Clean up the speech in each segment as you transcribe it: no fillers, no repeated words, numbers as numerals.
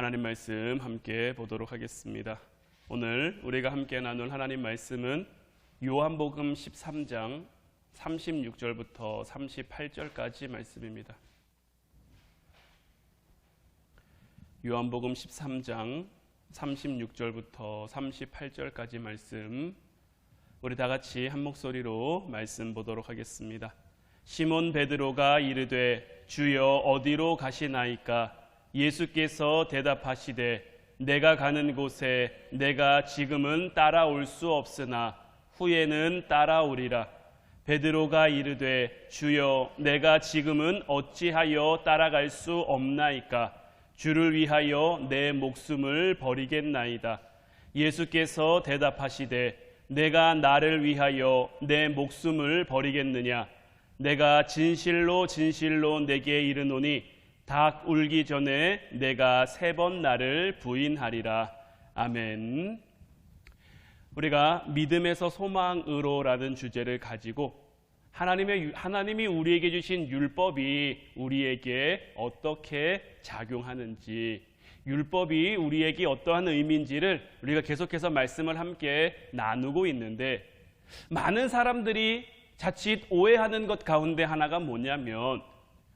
하나님 말씀 함께 보도록 하겠습니다. 오늘 우리가 함께 나눌 하나님 말씀은 요한복음 13장 36절부터 38절까지 말씀입니다. 요한복음 13장 36절부터 38절까지 말씀, 우리 다 같이 한 목소리로 말씀 보도록 하겠습니다. 시몬 베드로가 이르되 주여 어디로 가시나이까? 예수께서 대답하시되 내가 가는 곳에 내가 지금은 따라올 수 없으나 후에는 따라오리라. 베드로가 이르되 주여 내가 지금은 어찌하여 따라갈 수 없나이까? 주를 위하여 내 목숨을 버리겠나이다. 예수께서 대답하시되 내가 나를 위하여 내 목숨을 버리겠느냐? 내가 진실로 진실로 내게 이르노니 닭 울기 전에 내가 3번 나를 부인하리라. 아멘. 우리가 믿음에서 소망으로라는 주제를 가지고 하나님이 우리에게 주신 율법이 우리에게 어떻게 작용하는지, 율법이 우리에게 어떠한 의미인지를 우리가 계속해서 말씀을 함께 나누고 있는데, 많은 사람들이 자칫 오해하는 것 가운데 하나가 뭐냐면,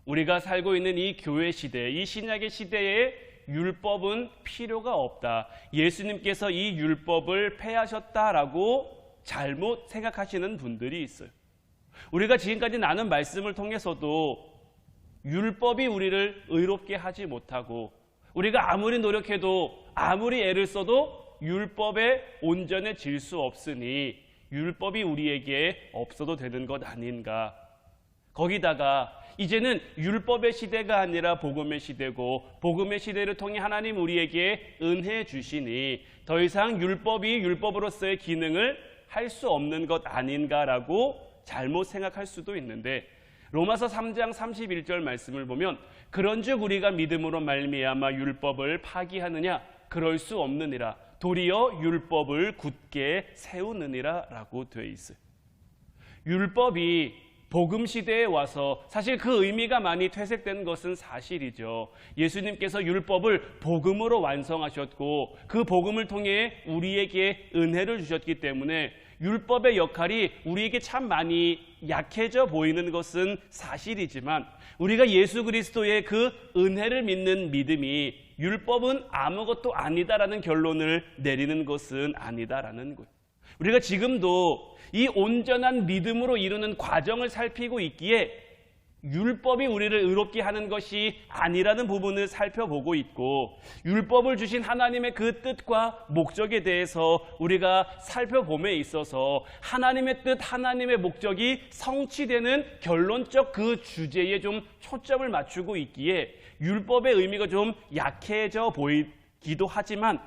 우리가 살고 있는 이 교회 시대, 이 신약의 시대에 율법은 필요가 없다, 예수님께서 이 율법을 폐하셨다라고 잘못 생각하시는 분들이 있어요. 우리가 지금까지 나눈 말씀을 통해서도 율법이 우리를 의롭게 하지 못하고, 우리가 아무리 노력해도 아무리 애를 써도 율법에 온전해질 수 없으니 율법이 우리에게 없어도 되는 것 아닌가. 거기다가 이제는 율법의 시대가 아니라 복음의 시대고, 복음의 시대를 통해 하나님 우리에게 은혜 주시니 더 이상 율법이 율법으로서의 기능을 할 수 없는 것 아닌가라고 잘못 생각할 수도 있는데, 로마서 3장 31절 말씀을 보면 그런즉 우리가 믿음으로 말미암아 율법을 파기하느냐? 그럴 수 없느니라. 도리어 율법을 굳게 세우느니라 라고 되어 있어요. 율법이 복음 시대에 와서 사실 그 의미가 많이 퇴색된 것은 사실이죠. 예수님께서 율법을 복음으로 완성하셨고 그 복음을 통해 우리에게 은혜를 주셨기 때문에 율법의 역할이 우리에게 참 많이 약해져 보이는 것은 사실이지만, 우리가 예수 그리스도의 그 은혜를 믿는 믿음이 율법은 아무것도 아니다라는 결론을 내리는 것은 아니다라는 거예요. 우리가 지금도 이 온전한 믿음으로 이루는 과정을 살피고 있기에 율법이 우리를 의롭게 하는 것이 아니라는 부분을 살펴보고 있고, 율법을 주신 하나님의 그 뜻과 목적에 대해서 우리가 살펴봄에 있어서 하나님의 뜻, 하나님의 목적이 성취되는 결론적 그 주제에 좀 초점을 맞추고 있기에 율법의 의미가 좀 약해져 보이기도 하지만,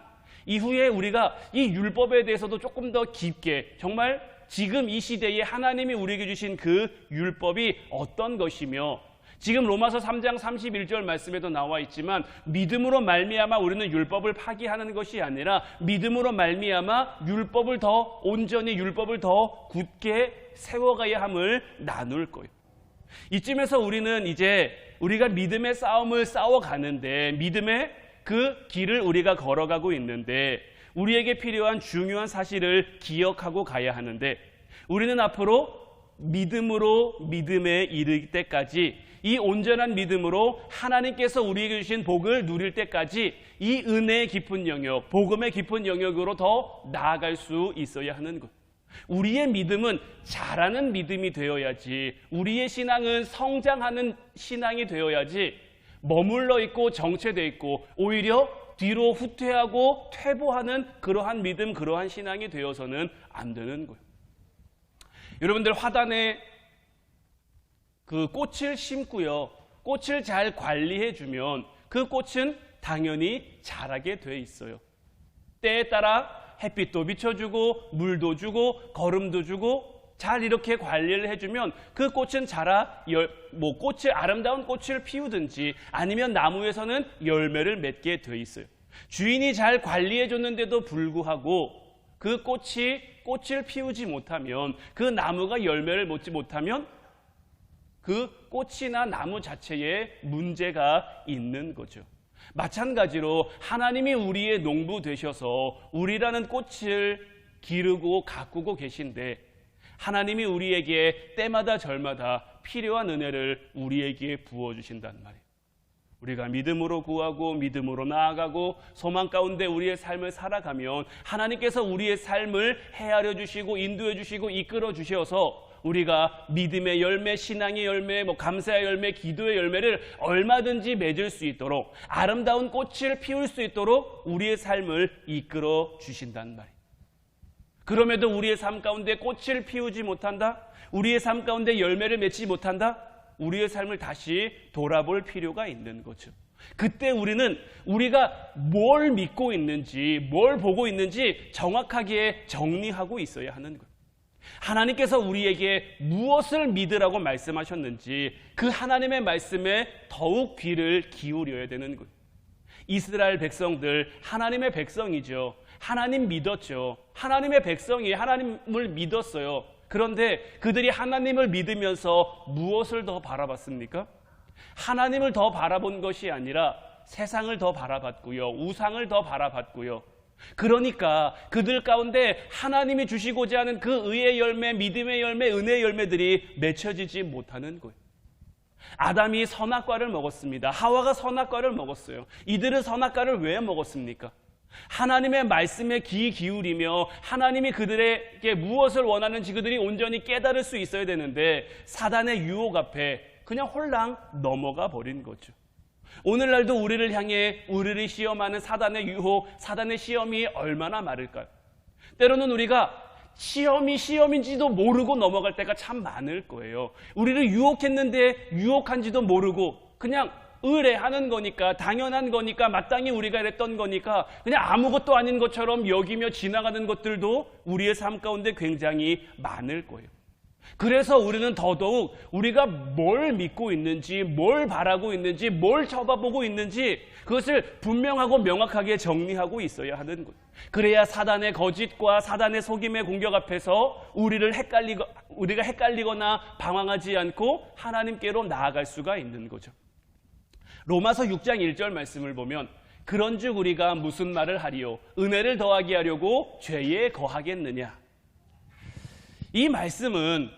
이후에 우리가 이 율법에 대해서도 조금 더 깊게, 정말 지금 이 시대에 하나님이 우리에게 주신 그 율법이 어떤 것이며, 지금 로마서 3장 31절 말씀에도 나와 있지만 믿음으로 말미암아 우리는 율법을 파기하는 것이 아니라 믿음으로 말미암아 율법을 더 온전히, 율법을 더 굳게 세워가야 함을 나눌 거예요. 이쯤에서 우리는 이제 우리가 믿음의 싸움을 싸워가는데, 믿음의 그 길을 우리가 걸어가고 있는데, 우리에게 필요한 중요한 사실을 기억하고 가야 하는데, 우리는 앞으로 믿음으로 믿음에 이를 때까지, 이 온전한 믿음으로 하나님께서 우리에게 주신 복을 누릴 때까지 이 은혜의 깊은 영역, 복음의 깊은 영역으로 더 나아갈 수 있어야 하는 것. 우리의 믿음은 자라는 믿음이 되어야지, 우리의 신앙은 성장하는 신앙이 되어야지, 머물러 있고 정체되어 있고 오히려 뒤로 후퇴하고 퇴보하는 그러한 믿음, 그러한 신앙이 되어서는 안 되는 거예요. 여러분들, 화단에 그 꽃을 심고요, 꽃을 잘 관리해주면 그 꽃은 당연히 자라게 돼 있어요. 때에 따라 햇빛도 비춰주고 물도 주고 거름도 주고 잘 이렇게 관리를 해주면 그 꽃은 자라 아름다운 꽃을 피우든지 아니면 나무에서는 열매를 맺게 돼 있어요. 주인이 잘 관리해줬는데도 불구하고 그 꽃을 피우지 못하면, 그 나무가 열매를 맺지 못하면 그 꽃이나 나무 자체에 문제가 있는 거죠. 마찬가지로 하나님이 우리의 농부 되셔서 우리라는 꽃을 기르고 가꾸고 계신데 하나님이 우리에게 때마다 절마다 필요한 은혜를 우리에게 부어주신단 말이에요. 우리가 믿음으로 구하고 믿음으로 나아가고 소망 가운데 우리의 삶을 살아가면 하나님께서 우리의 삶을 헤아려 주시고 인도해 주시고 이끌어 주셔서 우리가 믿음의 열매, 신앙의 열매, 감사의 열매, 기도의 열매를 얼마든지 맺을 수 있도록 아름다운 꽃을 피울 수 있도록 우리의 삶을 이끌어 주신단 말이에요. 그럼에도 우리의 삶 가운데 꽃을 피우지 못한다? 우리의 삶 가운데 열매를 맺지 못한다? 우리의 삶을 다시 돌아볼 필요가 있는 거죠. 그때 우리가 뭘 믿고 있는지, 뭘 보고 있는지 정확하게 정리하고 있어야 하는 거예요. 하나님께서 우리에게 무엇을 믿으라고 말씀하셨는지 그 하나님의 말씀에 더욱 귀를 기울여야 되는 거예요. 이스라엘 백성들 하나님의 백성이죠. 하나님 믿었죠. 하나님의 백성이 하나님을 믿었어요. 그런데 그들이 하나님을 믿으면서 무엇을 더 바라봤습니까? 하나님을 더 바라본 것이 아니라 세상을 더 바라봤고요. 우상을 더 바라봤고요. 그러니까 그들 가운데 하나님이 주시고자 하는 그 의의 열매, 믿음의 열매, 은혜의 열매들이 맺혀지지 못하는 거예요. 아담이 선악과를 먹었습니다. 하와가 선악과를 먹었어요. 이들은 선악과를 왜 먹었습니까? 하나님의 말씀에 귀 기울이며 하나님이 그들에게 무엇을 원하는지 그들이 온전히 깨달을 수 있어야 되는데 사단의 유혹 앞에 그냥 홀랑 넘어가 버린 거죠. 오늘날도 우리를 향해 우리를 시험하는 사단의 유혹, 사단의 시험이 얼마나 많을까요? 때로는 우리가 시험인지도 모르고 넘어갈 때가 참 많을 거예요. 우리를 유혹했는데 유혹한지도 모르고 그냥 의뢰하는 거니까, 당연한 거니까, 마땅히 우리가 이랬던 거니까 그냥 아무것도 아닌 것처럼 여기며 지나가는 것들도 우리의 삶 가운데 굉장히 많을 거예요. 그래서 우리는 더더욱 우리가 뭘 믿고 있는지, 뭘 바라고 있는지, 뭘 쳐다보고 있는지 그것을 분명하고 명확하게 정리하고 있어야 하는 거예요. 그래야 사단의 거짓과 사단의 속임의 공격 앞에서 우리가 헷갈리거나 방황하지 않고 하나님께로 나아갈 수가 있는 거죠. 로마서 6장 1절 말씀을 보면 그런즉 우리가 무슨 말을 하리요? 은혜를 더하게 하려고 죄에 거하겠느냐? 이 말씀은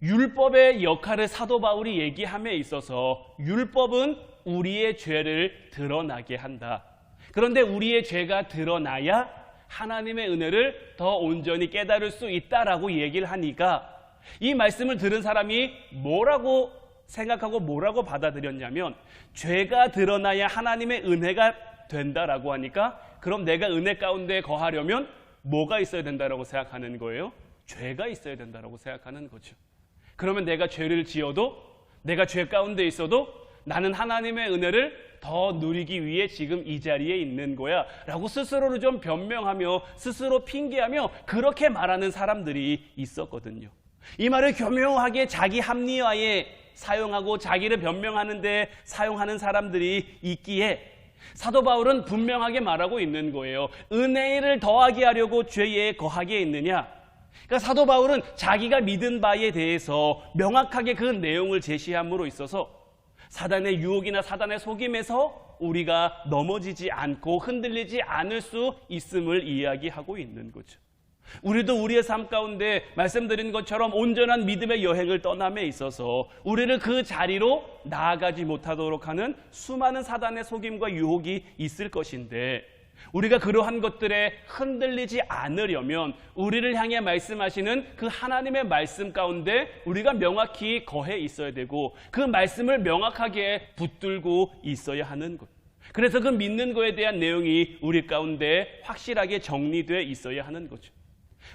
율법의 역할을 사도 바울이 얘기함에 있어서 율법은 우리의 죄를 드러나게 한다. 그런데 우리의 죄가 드러나야 하나님의 은혜를 더 온전히 깨달을 수 있다라고 얘기를 하니까 이 말씀을 들은 사람이 뭐라고 생각하고 뭐라고 받아들였냐면 죄가 드러나야 하나님의 은혜가 된다라고 하니까 그럼 내가 은혜 가운데 거하려면 뭐가 있어야 된다라고 생각하는 거예요? 죄가 있어야 된다라고 생각하는 거죠. 그러면 내가 죄를 지어도 내가 죄 가운데 있어도 나는 하나님의 은혜를 더 누리기 위해 지금 이 자리에 있는 거야 라고 스스로를 좀 변명하며 스스로 핑계하며 그렇게 말하는 사람들이 있었거든요. 이 말을 교묘하게 자기 합리화에 사용하고 자기를 변명하는 데 사용하는 사람들이 있기에 사도 바울은 분명하게 말하고 있는 거예요. 은혜를 더하게 하려고 죄에 거하게 있느냐? 그러니까 사도 바울은 자기가 믿은 바에 대해서 명확하게 그 내용을 제시함으로 있어서 사단의 유혹이나 사단의 속임에서 우리가 넘어지지 않고 흔들리지 않을 수 있음을 이야기하고 있는 거죠. 우리도 우리의 삶 가운데 말씀드린 것처럼 온전한 믿음의 여행을 떠남에 있어서 우리를 그 자리로 나아가지 못하도록 하는 수많은 사단의 속임과 유혹이 있을 것인데 우리가 그러한 것들에 흔들리지 않으려면 우리를 향해 말씀하시는 그 하나님의 말씀 가운데 우리가 명확히 거해 있어야 되고 그 말씀을 명확하게 붙들고 있어야 하는 것. 그래서 그 믿는 거에 대한 내용이 우리 가운데 확실하게 정리되어 있어야 하는 거죠.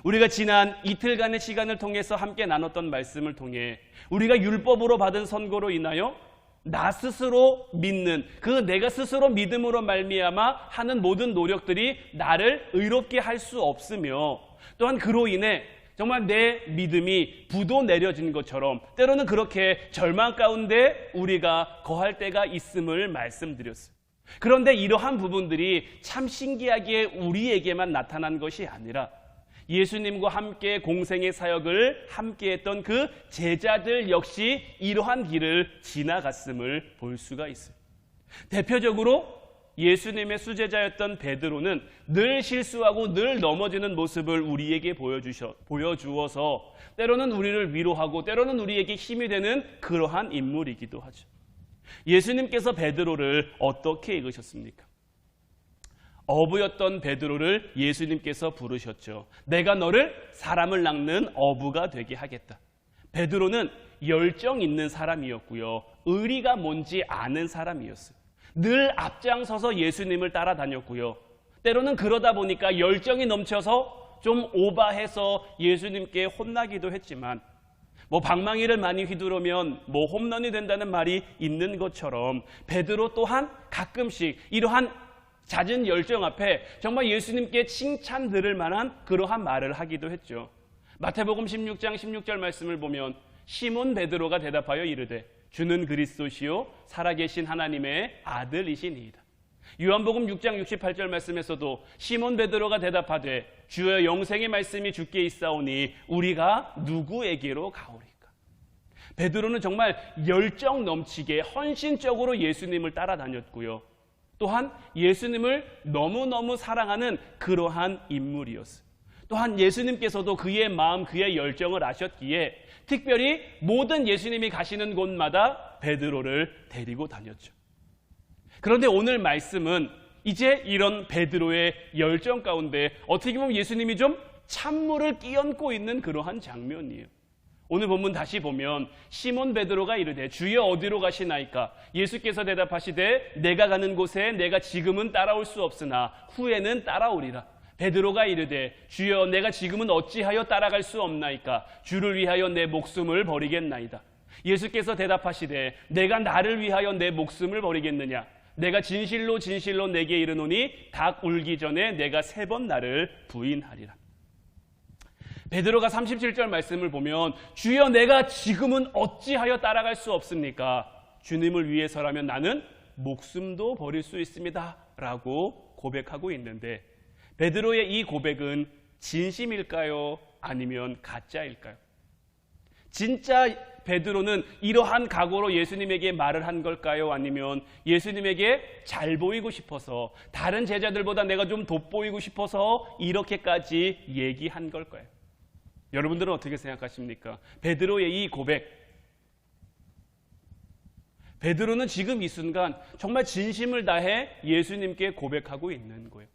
우리가 지난 이틀간의 시간을 통해서 함께 나눴던 말씀을 통해 우리가 율법으로 받은 선고로 인하여 나 스스로 믿는 그 내가 스스로 믿음으로 말미암아 하는 모든 노력들이 나를 의롭게 할 수 없으며 또한 그로 인해 정말 내 믿음이 부도 내려진 것처럼 때로는 그렇게 절망 가운데 우리가 거할 때가 있음을 말씀드렸어요. 그런데 이러한 부분들이 참 신기하게 우리에게만 나타난 것이 아니라 예수님과 함께 공생의 사역을 함께했던 그 제자들 역시 이러한 길을 지나갔음을 볼 수가 있어요. 대표적으로 예수님의 수제자였던 베드로는 늘 실수하고 늘 넘어지는 모습을 우리에게 보여주어서 때로는 우리를 위로하고 때로는 우리에게 힘이 되는 그러한 인물이기도 하죠. 예수님께서 베드로를 어떻게 읽으셨습니까? 어부였던 베드로를 예수님께서 부르셨죠. 내가 너를 사람을 낚는 어부가 되게 하겠다. 베드로는 열정 있는 사람이었고요. 의리가 뭔지 아는 사람이었어요. 늘 앞장서서 예수님을 따라다녔고요. 때로는 그러다 보니까 열정이 넘쳐서 좀 오바해서 예수님께 혼나기도 했지만 방망이를 많이 휘두르면 홈런이 된다는 말이 있는 것처럼 베드로 또한 가끔씩 이러한 잦은 열정 앞에 정말 예수님께 칭찬 들을 만한 그러한 말을 하기도 했죠. 마태복음 16장 16절 말씀을 보면 시몬 베드로가 대답하여 이르되 주는 그리스도시요 살아계신 하나님의 아들이시니이다. 요한복음 6장 68절 말씀에서도 시몬 베드로가 대답하되 주여 영생의 말씀이 주께 있사오니 우리가 누구에게로 가오리까. 베드로는 정말 열정 넘치게 헌신적으로 예수님을 따라다녔고요. 또한 예수님을 너무너무 사랑하는 그러한 인물이었어요. 또한 예수님께서도 그의 마음, 그의 열정을 아셨기에 특별히 모든 예수님이 가시는 곳마다 베드로를 데리고 다녔죠. 그런데 오늘 말씀은 이제 이런 베드로의 열정 가운데 어떻게 보면 예수님이 좀 찬물을 끼얹고 있는 그러한 장면이에요. 오늘 본문 다시 보면 시몬 베드로가 이르되 주여 어디로 가시나이까. 예수께서 대답하시되 내가 가는 곳에 내가 지금은 따라올 수 없으나 후에는 따라오리라. 베드로가 이르되 주여 내가 지금은 어찌하여 따라갈 수 없나이까. 주를 위하여 내 목숨을 버리겠나이다. 예수께서 대답하시되 내가 나를 위하여 내 목숨을 버리겠느냐. 내가 진실로 진실로 내게 이르노니 닭 울기 전에 내가 3번 나를 부인하리라. 베드로가 37절 말씀을 보면 주여 내가 지금은 어찌하여 따라갈 수 없습니까? 주님을 위해서라면 나는 목숨도 버릴 수 있습니다 라고 고백하고 있는데 베드로의 이 고백은 진심일까요? 아니면 가짜일까요? 진짜 베드로는 이러한 각오로 예수님에게 말을 한 걸까요? 아니면 예수님에게 잘 보이고 싶어서 다른 제자들보다 내가 좀 돋보이고 싶어서 이렇게까지 얘기한 걸까요? 여러분들은 어떻게 생각하십니까? 베드로의 이 고백, 베드로는 지금 이 순간 정말 진심을 다해 예수님께 고백하고 있는 거예요.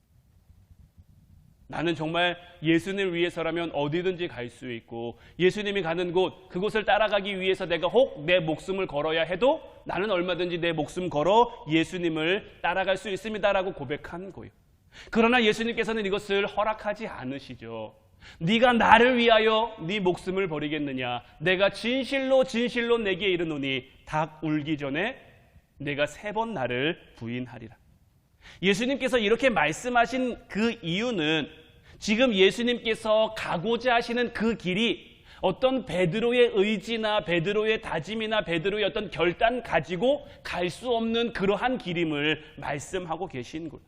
나는 정말 예수님을 위해서라면 어디든지 갈 수 있고 예수님이 가는 곳, 그곳을 따라가기 위해서 내가 혹 내 목숨을 걸어야 해도 나는 얼마든지 내 목숨 걸어 예수님을 따라갈 수 있습니다라고 고백한 거예요. 그러나 예수님께서는 이것을 허락하지 않으시죠. 네가 나를 위하여 네 목숨을 버리겠느냐. 내가 진실로 진실로 내게 이르노니 닭 울기 전에 내가 3번 나를 부인하리라. 예수님께서 이렇게 말씀하신 그 이유는 지금 예수님께서 가고자 하시는 그 길이 어떤 베드로의 의지나 베드로의 다짐이나 베드로의 어떤 결단 가지고 갈 수 없는 그러한 길임을 말씀하고 계신 거예요.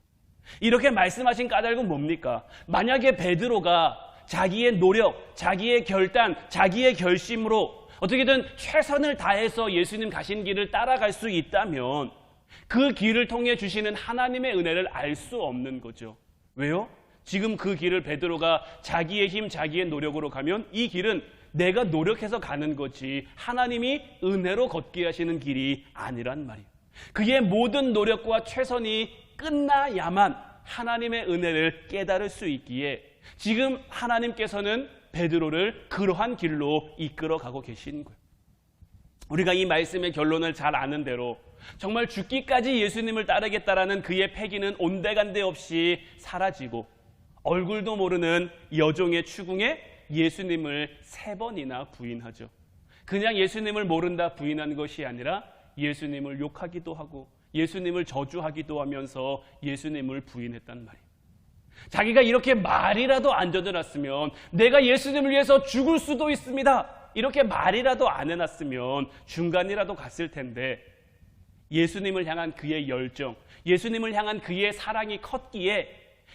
이렇게 말씀하신 까닭은 뭡니까? 만약에 베드로가 자기의 노력, 자기의 결단, 자기의 결심으로 어떻게든 최선을 다해서 예수님 가신 길을 따라갈 수 있다면 그 길을 통해 주시는 하나님의 은혜를 알 수 없는 거죠. 왜요? 지금 그 길을 베드로가 자기의 힘, 자기의 노력으로 가면 이 길은 내가 노력해서 가는 거지 하나님이 은혜로 걷게 하시는 길이 아니란 말이에요. 그의 모든 노력과 최선이 끝나야만 하나님의 은혜를 깨달을 수 있기에 지금 하나님께서는 베드로를 그러한 길로 이끌어가고 계신 거예요. 우리가 이 말씀의 결론을 잘 아는 대로 정말 죽기까지 예수님을 따르겠다라는 그의 패기는 온데간데 없이 사라지고 얼굴도 모르는 여종의 추궁에 예수님을 3번이나 부인하죠. 그냥 예수님을 모른다 부인한 것이 아니라 예수님을 욕하기도 하고 예수님을 저주하기도 하면서 예수님을 부인했단 말이에요. 자기가 이렇게 말이라도 안 저질렀으면 내가 예수님을 위해서 죽을 수도 있습니다. 이렇게 말이라도 안 해놨으면 중간이라도 갔을 텐데 예수님을 향한 그의 열정, 예수님을 향한 그의 사랑이 컸기에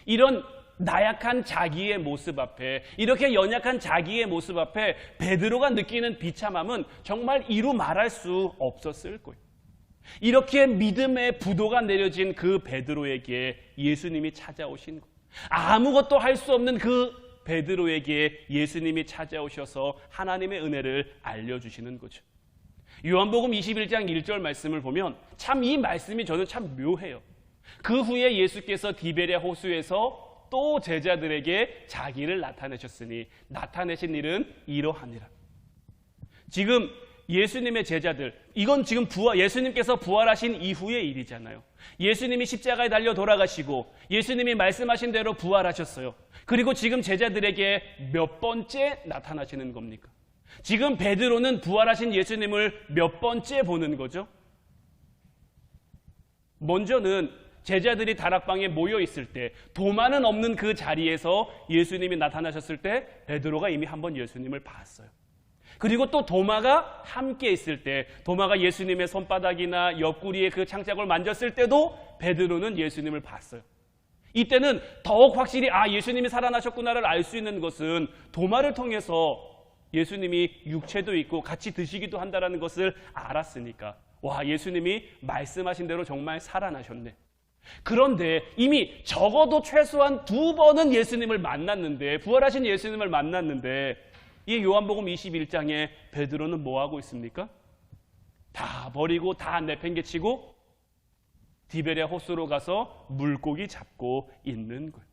이런 나약한 자기의 모습 앞에, 이렇게 연약한 자기의 모습 앞에 베드로가 느끼는 비참함은 정말 이루 말할 수 없었을 거예요. 이렇게 믿음의 부도가 내려진 그 베드로에게 예수님이 찾아오신 것. 아무것도 할 수 없는 그 베드로에게 예수님이 찾아오셔서 하나님의 은혜를 알려주시는 거죠. 요한복음 21장 1절 말씀을 보면 참 이 말씀이 저는 참 묘해요. 그 후에 예수께서 디베랴 호수에서 또 제자들에게 자기를 나타내셨으니 나타내신 일은 이러하니라. 지금 예수님의 제자들, 이건 지금 예수님께서 부활하신 이후의 일이잖아요. 예수님이 십자가에 달려 돌아가시고 예수님이 말씀하신 대로 부활하셨어요. 그리고 지금 제자들에게 몇 번째 나타나시는 겁니까? 지금 베드로는 부활하신 예수님을 몇 번째 보는 거죠? 먼저는 제자들이 다락방에 모여 있을 때, 도마는 없는 그 자리에서 예수님이 나타나셨을 때 베드로가 이미 한번 예수님을 봤어요. 그리고 또 도마가 함께 있을 때, 도마가 예수님의 손바닥이나 옆구리에 그 창자국을 만졌을 때도 베드로는 예수님을 봤어요. 이때는 더욱 확실히 예수님이 살아나셨구나를 알 수 있는 것은 도마를 통해서 예수님이 육체도 있고 같이 드시기도 한다는 것을 알았으니까, 와, 예수님이 말씀하신 대로 정말 살아나셨네. 그런데 이미 적어도 최소한 2번은 예수님을 만났는데, 부활하신 예수님을 만났는데, 이 요한복음 21장에 베드로는 뭐 하고 있습니까? 다 버리고 다 내팽개치고 디베랴 호수로 가서 물고기 잡고 있는 거예요.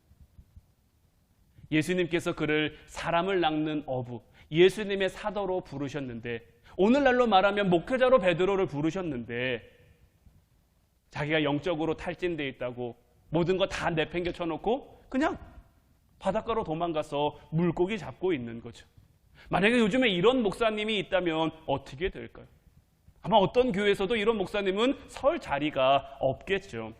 예수님께서 그를 사람을 낚는 어부, 예수님의 사도로 부르셨는데, 오늘날로 말하면 목회자로 베드로를 부르셨는데, 자기가 영적으로 탈진되어 있다고 모든 거 다 내팽개쳐 놓고 그냥 바닷가로 도망가서 물고기 잡고 있는 거죠. 만약에 요즘에 이런 목사님이 있다면 어떻게 될까요? 아마 어떤 교회에서도 이런 목사님은 설 자리가 없겠죠.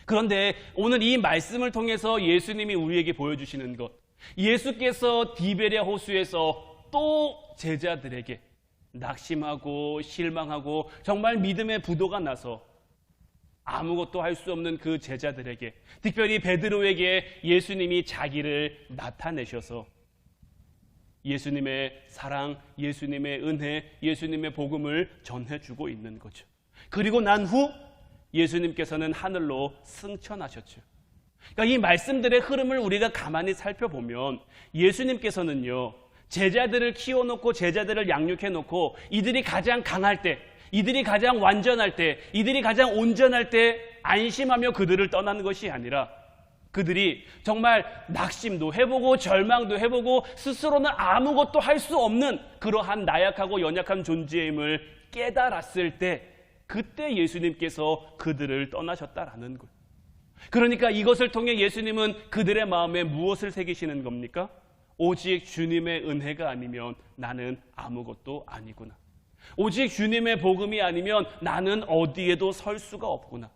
그런데 오늘 이 말씀을 통해서 예수님이 우리에게 보여주시는 것, 예수께서 디베랴 호수에서 또 제자들에게 낙심하고 실망하고 정말 믿음의 부도가 나서 아무것도 할 수 없는 그 제자들에게, 특별히 베드로에게 예수님이 자기를 나타내셔서 예수님의 사랑, 예수님의 은혜, 예수님의 복음을 전해주고 있는 거죠. 그리고 난 후 예수님께서는 하늘로 승천하셨죠. 그러니까 이 말씀들의 흐름을 우리가 가만히 살펴보면 예수님께서는요, 제자들을 키워놓고 제자들을 양육해놓고 이들이 가장 강할 때, 이들이 가장 완전할 때, 이들이 가장 온전할 때 안심하며 그들을 떠나는 것이 아니라, 그들이 정말 낙심도 해보고 절망도 해보고 스스로는 아무것도 할 수 없는 그러한 나약하고 연약한 존재임을 깨달았을 때, 그때 예수님께서 그들을 떠나셨다라는 거예요. 그러니까 이것을 통해 예수님은 그들의 마음에 무엇을 새기시는 겁니까? 오직 주님의 은혜가 아니면 나는 아무것도 아니구나. 오직 주님의 복음이 아니면 나는 어디에도 설 수가 없구나.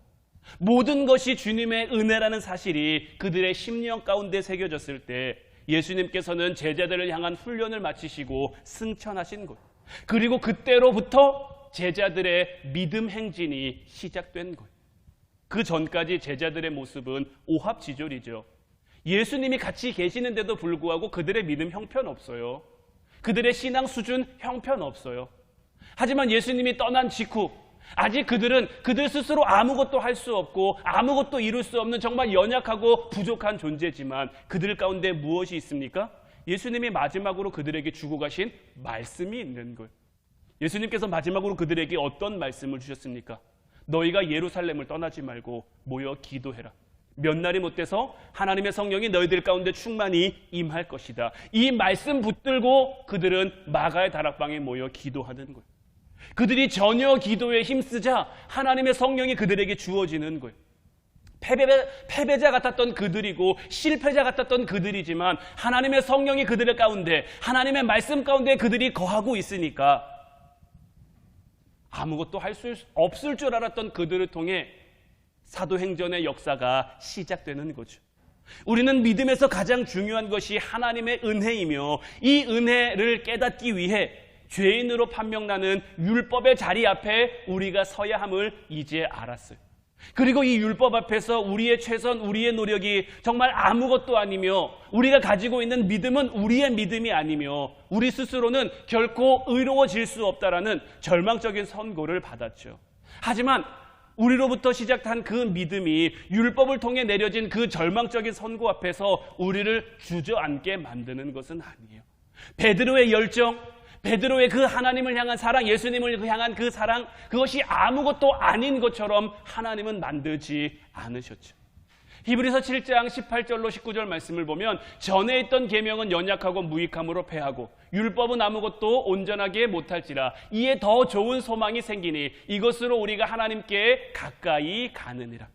모든 것이 주님의 은혜라는 사실이 그들의 심령 가운데 새겨졌을 때 예수님께서는 제자들을 향한 훈련을 마치시고 승천하신 것, 그리고 그때로부터 제자들의 믿음 행진이 시작된 것. 그 전까지 제자들의 모습은 오합지졸이죠. 예수님이 같이 계시는데도 불구하고 그들의 믿음 형편없어요. 그들의 신앙 수준 형편없어요. 하지만 예수님이 떠난 직후 아직 그들은 그들 스스로 아무것도 할 수 없고 아무것도 이룰 수 없는 정말 연약하고 부족한 존재지만 그들 가운데 무엇이 있습니까? 예수님이 마지막으로 그들에게 주고 가신 말씀이 있는 거예요. 예수님께서 마지막으로 그들에게 어떤 말씀을 주셨습니까? 너희가 예루살렘을 떠나지 말고 모여 기도해라. 몇 날이 못 돼서 하나님의 성령이 너희들 가운데 충만히 임할 것이다. 이 말씀 붙들고 그들은 마가의 다락방에 모여 기도하는 거예요. 그들이 전혀 기도에 힘쓰자 하나님의 성령이 그들에게 주어지는 거예요. 패배자 같았던 그들이고 실패자 같았던 그들이지만 하나님의 성령이 그들 가운데, 하나님의 말씀 가운데 그들이 거하고 있으니까 아무것도 할 수 없을 줄 알았던 그들을 통해 사도행전의 역사가 시작되는 거죠. 우리는 믿음에서 가장 중요한 것이 하나님의 은혜이며 이 은혜를 깨닫기 위해 죄인으로 판명나는 율법의 자리 앞에 우리가 서야 함을 이제 알았어요. 그리고 이 율법 앞에서 우리의 최선, 우리의 노력이 정말 아무것도 아니며 우리가 가지고 있는 믿음은 우리의 믿음이 아니며 우리 스스로는 결코 의로워질 수 없다라는 절망적인 선고를 받았죠. 하지만 우리로부터 시작한 그 믿음이 율법을 통해 내려진 그 절망적인 선고 앞에서 우리를 주저앉게 만드는 것은 아니에요. 베드로의 열정, 베드로의 그 하나님을 향한 사랑, 예수님을 향한 그 사랑, 그것이 아무것도 아닌 것처럼 하나님은 만들지 않으셨죠. 히브리서 7장 18절로 19절 말씀을 보면 전에 있던 계명은 연약하고 무익함으로 패하고 율법은 아무것도 온전하게 못할지라 이에 더 좋은 소망이 생기니 이것으로 우리가 하나님께 가까이 가느니라.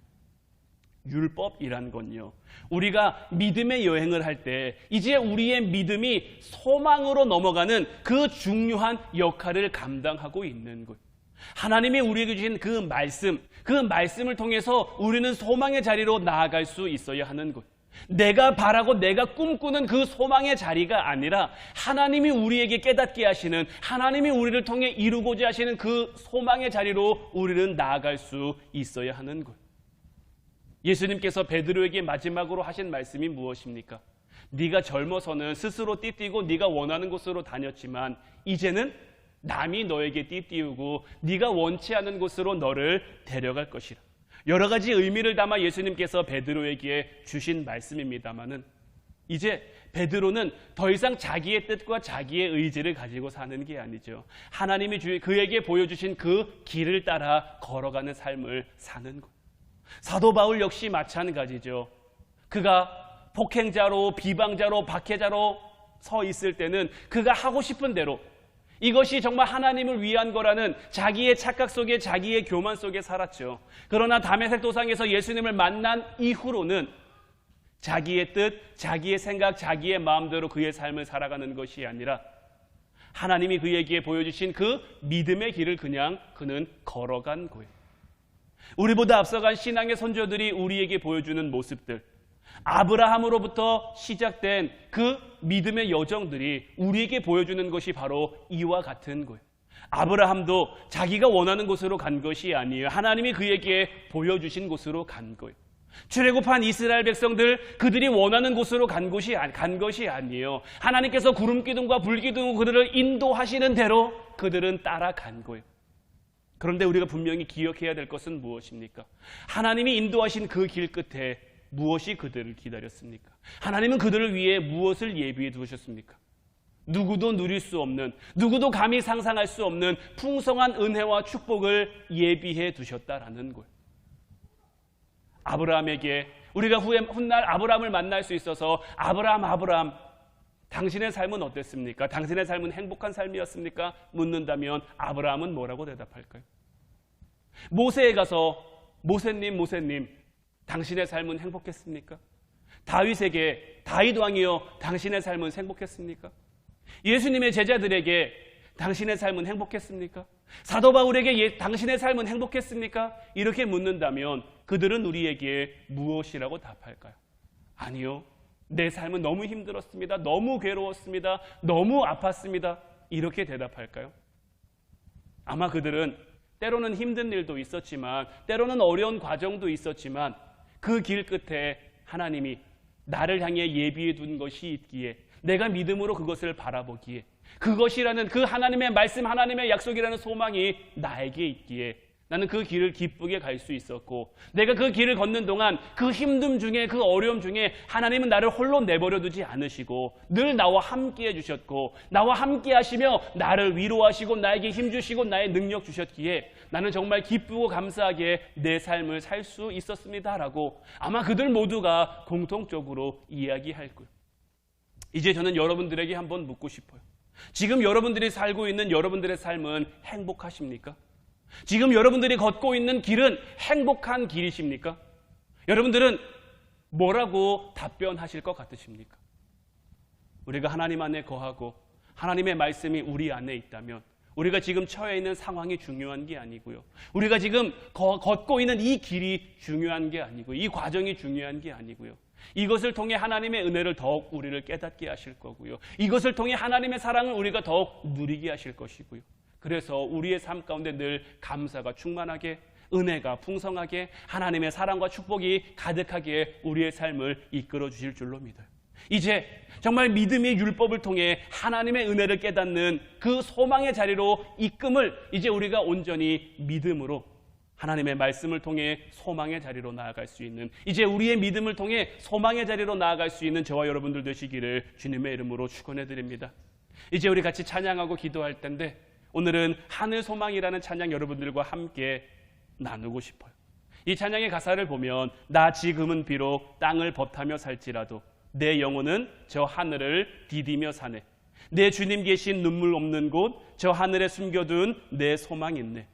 율법이란 건요, 우리가 믿음의 여행을 할 때 이제 우리의 믿음이 소망으로 넘어가는 그 중요한 역할을 감당하고 있는 것. 하나님이 우리에게 주신 그 말씀을 통해서 우리는 소망의 자리로 나아갈 수 있어야 하는 것. 내가 바라고 내가 꿈꾸는 그 소망의 자리가 아니라 하나님이 우리에게 깨닫게 하시는, 하나님이 우리를 통해 이루고자 하시는 그 소망의 자리로 우리는 나아갈 수 있어야 하는 것. 예수님께서 베드로에게 마지막으로 하신 말씀이 무엇입니까? 네가 젊어서는 스스로 띠띠고 네가 원하는 곳으로 다녔지만 이제는 남이 너에게 띠띠우고 네가 원치 않은 곳으로 너를 데려갈 것이라. 여러 가지 의미를 담아 예수님께서 베드로에게 주신 말씀입니다마는 이제 베드로는 더 이상 자기의 뜻과 자기의 의지를 가지고 사는 게 아니죠. 하나님이 그에게 보여주신 그 길을 따라 걸어가는 삶을 사는 것. 사도 바울 역시 마찬가지죠. 그가 폭행자로, 비방자로, 박해자로 서 있을 때는 그가 하고 싶은 대로, 이것이 정말 하나님을 위한 거라는 자기의 착각 속에, 자기의 교만 속에 살았죠. 그러나 다메섹 도상에서 예수님을 만난 이후로는 자기의 뜻, 자기의 생각, 자기의 마음대로 그의 삶을 살아가는 것이 아니라 하나님이 그에게 보여주신 그 믿음의 길을 그는 걸어간 거예요. 우리보다 앞서간 신앙의 선조들이 우리에게 보여주는 모습들, 아브라함으로부터 시작된 그 믿음의 여정들이 우리에게 보여주는 것이 바로 이와 같은 거예요. 아브라함도 자기가 원하는 곳으로 간 것이 아니에요. 하나님이 그에게 보여주신 곳으로 간 거예요. 출애굽한 이스라엘 백성들, 그들이 원하는 곳으로 간 것이 아니에요. 하나님께서 구름 기둥과 불 기둥으로 그들을 인도하시는 대로 그들은 따라간 거예요. 그런데 우리가 분명히 기억해야 될 것은 무엇입니까? 하나님이 인도하신 그 길 끝에 무엇이 그들을 기다렸습니까? 하나님은 그들을 위해 무엇을 예비해 두셨습니까? 누구도 누릴 수 없는, 누구도 감히 상상할 수 없는 풍성한 은혜와 축복을 예비해 두셨다라는 거예요. 아브라함에게 우리가 훗날 아브라함을 만날 수 있어서 아브라함, 당신의 삶은 어땠습니까? 당신의 삶은 행복한 삶이었습니까? 묻는다면 아브라함은 뭐라고 대답할까요? 모세에 가서 모세님, 당신의 삶은 행복했습니까? 다윗에게 다윗 왕이여, 당신의 삶은 행복했습니까? 예수님의 제자들에게 당신의 삶은 행복했습니까? 사도 바울에게 당신의 삶은 행복했습니까? 이렇게 묻는다면 그들은 우리에게 무엇이라고 답할까요? 아니요, 내 삶은 너무 힘들었습니다. 너무 괴로웠습니다. 너무 아팠습니다. 이렇게 대답할까요? 아마 그들은 때로는 힘든 일도 있었지만, 때로는 어려운 과정도 있었지만 그 길 끝에 하나님이 나를 향해 예비해 둔 것이 있기에, 내가 믿음으로 그것을 바라보기에, 그것이라는 그 하나님의 말씀, 하나님의 약속이라는 소망이 나에게 있기에 나는 그 길을 기쁘게 갈 수 있었고, 내가 그 길을 걷는 동안 그 힘듦 중에, 그 어려움 중에 하나님은 나를 홀로 내버려 두지 않으시고 늘 나와 함께 해주셨고, 나와 함께 하시며 나를 위로하시고 나에게 힘 주시고 나의 능력 주셨기에 나는 정말 기쁘고 감사하게 내 삶을 살 수 있었습니다라고 아마 그들 모두가 공통적으로 이야기할 거예요. 이제 저는 여러분들에게 한번 묻고 싶어요. 지금 여러분들이 살고 있는 여러분들의 삶은 행복하십니까? 지금 여러분들이 걷고 있는 길은 행복한 길이십니까? 여러분들은 뭐라고 답변하실 것 같으십니까? 우리가 하나님 안에 거하고 하나님의 말씀이 우리 안에 있다면 우리가 지금 처해 있는 상황이 중요한 게 아니고요. 우리가 지금 걷고 있는 이 길이 중요한 게 아니고요. 이 과정이 중요한 게 아니고요. 이것을 통해 하나님의 은혜를 더욱 우리를 깨닫게 하실 거고요. 이것을 통해 하나님의 사랑을 우리가 더욱 누리게 하실 것이고요. 그래서 우리의 삶 가운데 늘 감사가 충만하게, 은혜가 풍성하게, 하나님의 사랑과 축복이 가득하게 우리의 삶을 이끌어 주실 줄로 믿어요. 이제 정말 믿음의 율법을 통해 하나님의 은혜를 깨닫는 그 소망의 자리로 이끌을 이제 우리가 온전히 믿음으로 하나님의 말씀을 통해 소망의 자리로 나아갈 수 있는, 이제 우리의 믿음을 통해 소망의 자리로 나아갈 수 있는 저와 여러분들 되시기를 주님의 이름으로 축원해 드립니다. 이제 우리 같이 찬양하고 기도할 텐데, 오늘은 하늘 소망이라는 찬양 여러분들과 함께 나누고 싶어요. 이 찬양의 가사를 보면 나 지금은 비록 땅을 벗하며 살지라도 내 영혼은 저 하늘을 디디며 사네. 내 주님 계신 눈물 없는 곳 저 하늘에 숨겨둔 내 소망 있네.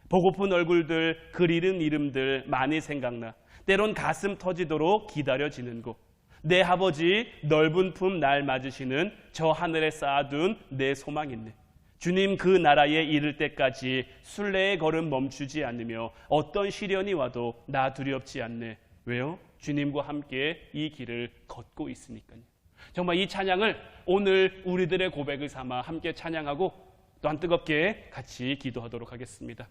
보고픈 얼굴들 그리는 이름들 많이 생각나. 때론 가슴 터지도록 기다려지는 곳. 내 아버지 넓은 품 날 맞으시는 저 하늘에 쌓아둔 내 소망 있네. 주님 그 나라에 이를 때까지 순례의 걸음 멈추지 않으며 어떤 시련이 와도 나 두렵지 않네. 왜요? 주님과 함께 이 길을 걷고 있으니까요. 정말 이 찬양을 오늘 우리들의 고백을 삼아 함께 찬양하고 또한 뜨겁게 같이 기도하도록 하겠습니다.